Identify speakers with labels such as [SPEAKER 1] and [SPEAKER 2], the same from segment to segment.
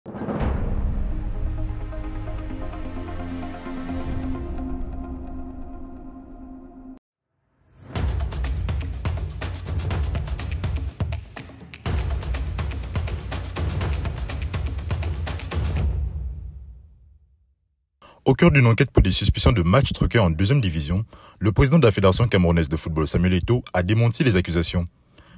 [SPEAKER 1] Au cœur d'une enquête pour des suspicions de matchs truqués en deuxième division, le président de la Fédération camerounaise de football, Samuel Eto'o, a démenti les accusations.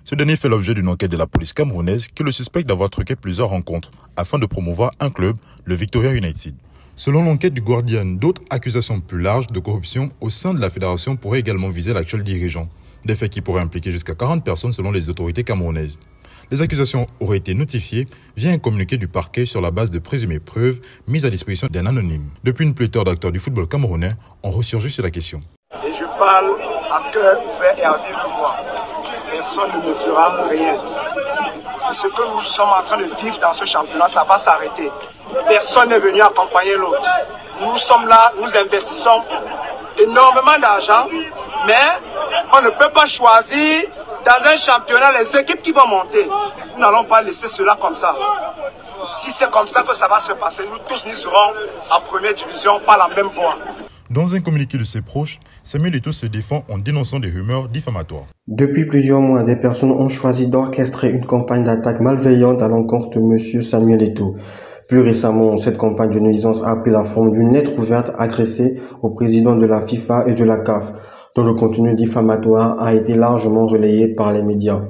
[SPEAKER 1] Ce dernier fait l'objet d'une enquête de la police camerounaise qui le suspecte d'avoir truqué plusieurs rencontres afin de promouvoir un club, le Victoria United. Selon l'enquête du Guardian, d'autres accusations plus larges de corruption au sein de la fédération pourraient également viser l'actuel dirigeant. Des faits qui pourraient impliquer jusqu'à 40 personnes selon les autorités camerounaises. Les accusations auraient été notifiées via un communiqué du parquet sur la base de présumées preuves mises à disposition d'un anonyme. Depuis une pléthore d'acteurs du football camerounais ont ressurgi sur la question.
[SPEAKER 2] Et je parle à cœur ouvert et à vive voix. Personne ne me fera rien. Ce que nous sommes en train de vivre dans ce championnat, ça va s'arrêter. Personne n'est venu accompagner l'autre. Nous sommes là, nous investissons énormément d'argent, mais on ne peut pas choisir dans un championnat les équipes qui vont monter. Nous n'allons pas laisser cela comme ça. Si c'est comme ça que ça va se passer, nous tous nous serons en première division par la même voie.
[SPEAKER 1] Dans un communiqué de ses proches, Samuel Eto'o se défend en dénonçant des rumeurs diffamatoires.
[SPEAKER 3] Depuis plusieurs mois, des personnes ont choisi d'orchestrer une campagne d'attaque malveillante à l'encontre de M. Samuel Eto'o. Plus récemment, cette campagne de nuisance a pris la forme d'une lettre ouverte adressée au président de la FIFA et de la CAF, dont le contenu diffamatoire a été largement relayé par les médias.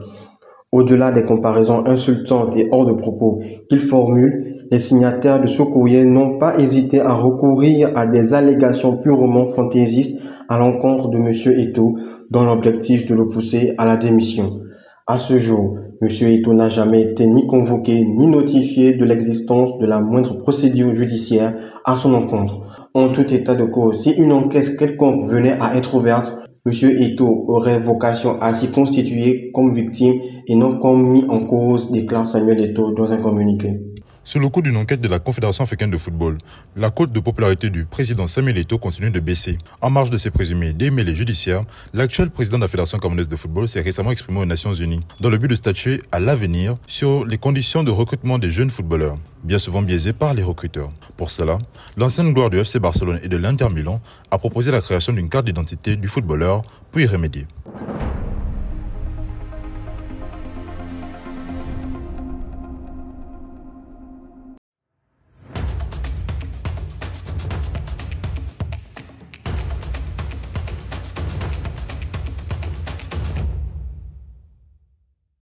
[SPEAKER 3] Au-delà des comparaisons insultantes et hors de propos qu'il formule, les signataires de ce courrier n'ont pas hésité à recourir à des allégations purement fantaisistes à l'encontre de M. Eto'o, dans l'objectif de le pousser à la démission. À ce jour, M. Eto'o n'a jamais été ni convoqué ni notifié de l'existence de la moindre procédure judiciaire à son encontre. En tout état de cause, si une enquête quelconque venait à être ouverte, M. Eto'o aurait vocation à s'y constituer comme victime et non comme mis en cause, déclare Samuel Eto'o dans un communiqué.
[SPEAKER 1] Sur le coup d'une enquête de la Confédération africaine de football, la cote de popularité du président Samuel Eto'o continue de baisser. En marge de ses présumés démêlés judiciaires, l'actuel président de la Fédération camerounaise de football s'est récemment exprimé aux Nations Unies dans le but de statuer à l'avenir sur les conditions de recrutement des jeunes footballeurs, bien souvent biaisés par les recruteurs. Pour cela, l'ancienne gloire du FC Barcelone et de l'Inter Milan a proposé la création d'une carte d'identité du footballeur pour y remédier.